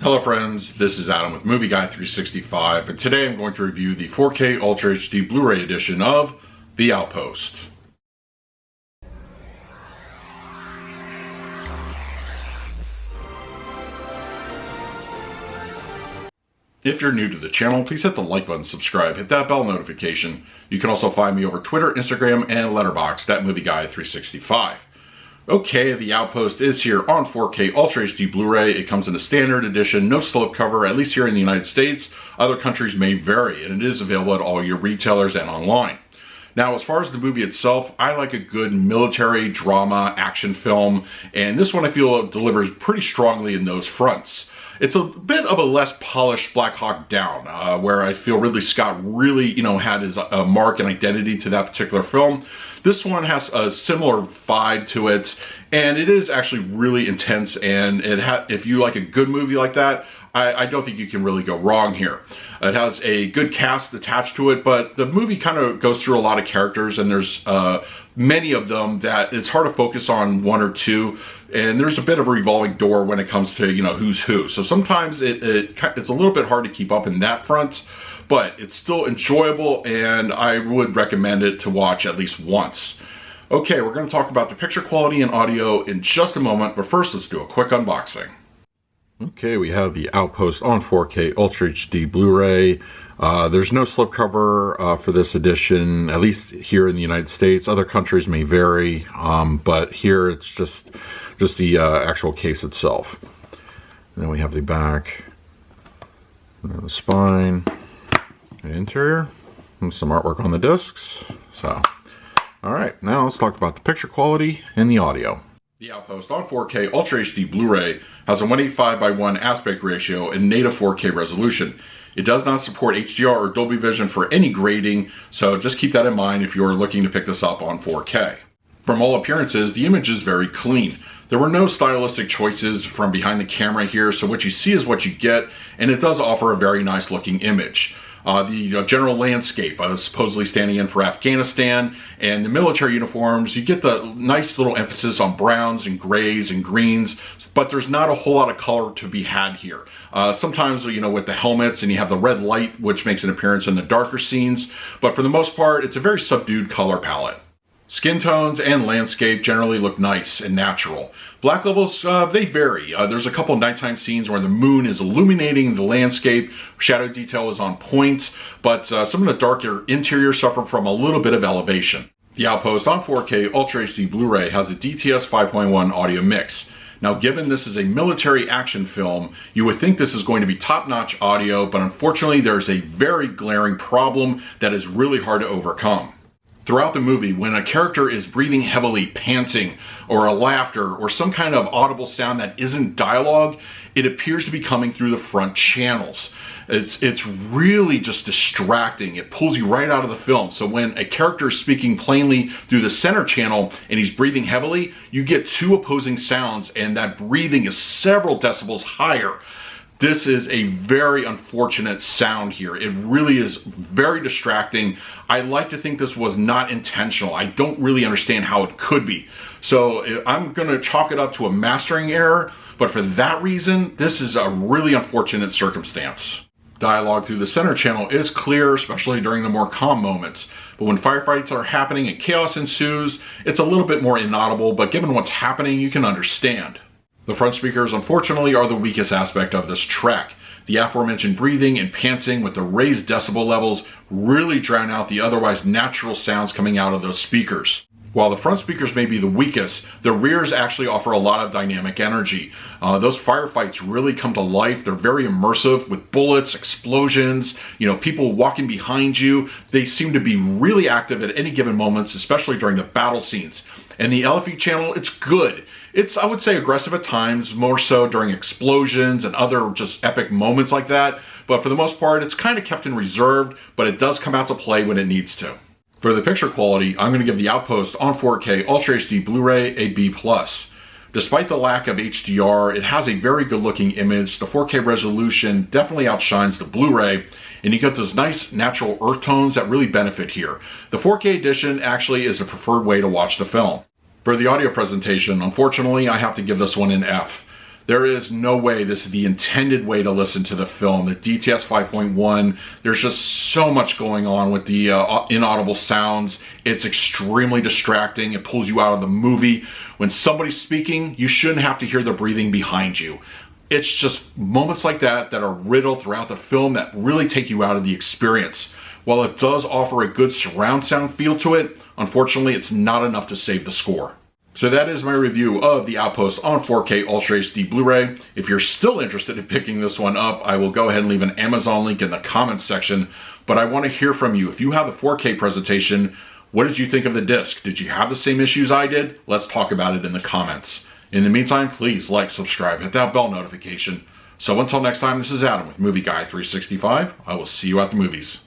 Hello friends, this is Adam with Movie Guy 365, and today I'm going to review the 4K Ultra HD Blu-ray edition of The Outpost. If you're new to the channel, please hit the like button, subscribe, hit that bell notification. You can also find me over Twitter, Instagram, and Letterboxd at Movie Guy 365. Okay, The Outpost is here on 4K Ultra HD Blu-ray. It comes in a standard edition, no slipcover, at least here in the United States. Other countries may vary, and it is available at all your retailers and online. Now, as far as the movie itself, I like a good military drama action film, and this one I feel delivers pretty strongly in those fronts. It's a bit of a less polished Black Hawk Down, where I feel Ridley Scott really, had his mark and identity to that particular film. This one has a similar vibe to it, and it is actually really intense, and if you like a good movie like that, I don't think you can really go wrong here. It has a good cast attached to it, but the movie kind of goes through a lot of characters, and there's many of them that it's hard to focus on one or two, and there's a bit of a revolving door when it comes to, who's who. So sometimes it's a little bit hard to keep up in that front, but it's still enjoyable, and I would recommend it to watch at least once. Okay, we're going to talk about the picture quality and audio in just a moment, but first let's do a quick unboxing. Okay, we have The Outpost on 4K Ultra HD Blu-ray. There's no slipcover for this edition, at least here in the United States. Other countries may vary, but here it's just the actual case itself. And then we have the back, and the spine, and interior, and some artwork on the discs. So, all right, now let's talk about the picture quality and the audio. The Outpost on 4K Ultra HD Blu-ray has a 185:1 aspect ratio and native 4K resolution. It does not support HDR or Dolby Vision for any grading, so just keep that in mind if you're looking to pick this up on 4K. From all appearances, the image is very clean. There were no stylistic choices from behind the camera here, so what you see is what you get, and it does offer a very nice looking image. The general landscape, supposedly standing in for Afghanistan, and the military uniforms, you get the nice little emphasis on browns and grays and greens, but there's not a whole lot of color to be had here. Sometimes, with the helmets, and you have the red light, which makes an appearance in the darker scenes, but for the most part, it's a very subdued color palette. Skin tones and landscape generally look nice and natural. Black levels, they vary. There's a couple nighttime scenes where the moon is illuminating the landscape. Shadow detail is on point, but some of the darker interiors suffer from a little bit of elevation. The Outpost on 4K Ultra HD Blu-ray has a DTS 5.1 audio mix. Now, given this is a military action film, you would think this is going to be top-notch audio, but unfortunately there's a very glaring problem that is really hard to overcome. Throughout the movie, when a character is breathing heavily, panting, or a laughter, or some kind of audible sound that isn't dialogue, it appears to be coming through the front channels. It's really just distracting. It pulls you right out of the film. So when a character is speaking plainly through the center channel and he's breathing heavily, you get two opposing sounds, and that breathing is several decibels higher. This is a very unfortunate sound here. It really is very distracting. I like to think this was not intentional. I don't really understand how it could be. So I'm going to chalk it up to a mastering error, but for that reason, this is a really unfortunate circumstance. Dialogue through the center channel is clear, especially during the more calm moments. But when firefights are happening and chaos ensues, it's a little bit more inaudible, but given what's happening, you can understand. The front speakers, unfortunately, are the weakest aspect of this track. The aforementioned breathing and panting with the raised decibel levels really drown out the otherwise natural sounds coming out of those speakers. While the front speakers may be the weakest, the rears actually offer a lot of dynamic energy. Those firefights really come to life. They're very immersive with bullets, explosions, people walking behind you. They seem to be really active at any given moments, especially during the battle scenes. And the LFE channel, it's good. It's, I would say, aggressive at times, more so during explosions and other just epic moments like that. But for the most part, it's kind of kept in reserve, but it does come out to play when it needs to. For the picture quality, I'm going to give The Outpost on 4K Ultra HD Blu-ray a B+. Despite the lack of HDR, it has a very good looking image. The 4K resolution definitely outshines the Blu-ray, and you get those nice natural earth tones that really benefit here. The 4K edition actually is the preferred way to watch the film. For the audio presentation, unfortunately, I have to give this one an F. There is no way this is the intended way to listen to the film. The DTS 5.1, there's just so much going on with the inaudible sounds. It's extremely distracting. It pulls you out of the movie. When somebody's speaking, you shouldn't have to hear the breathing behind you. It's just moments like that that are riddled throughout the film that really take you out of the experience. While it does offer a good surround sound feel to it, unfortunately it's not enough to save the score. So that is my review of the Outpost on 4K Ultra HD Blu-ray. If you're still interested in picking this one up, I will go ahead and leave an Amazon link in the comments section. But I want to hear from you. If you have the 4K presentation, what did you think of the disc? Did you have the same issues I did? Let's talk about it in the comments. In the meantime, please like, subscribe, hit that bell notification. So until next time, this is Adam with Movie Guy 365. I will see you at the movies.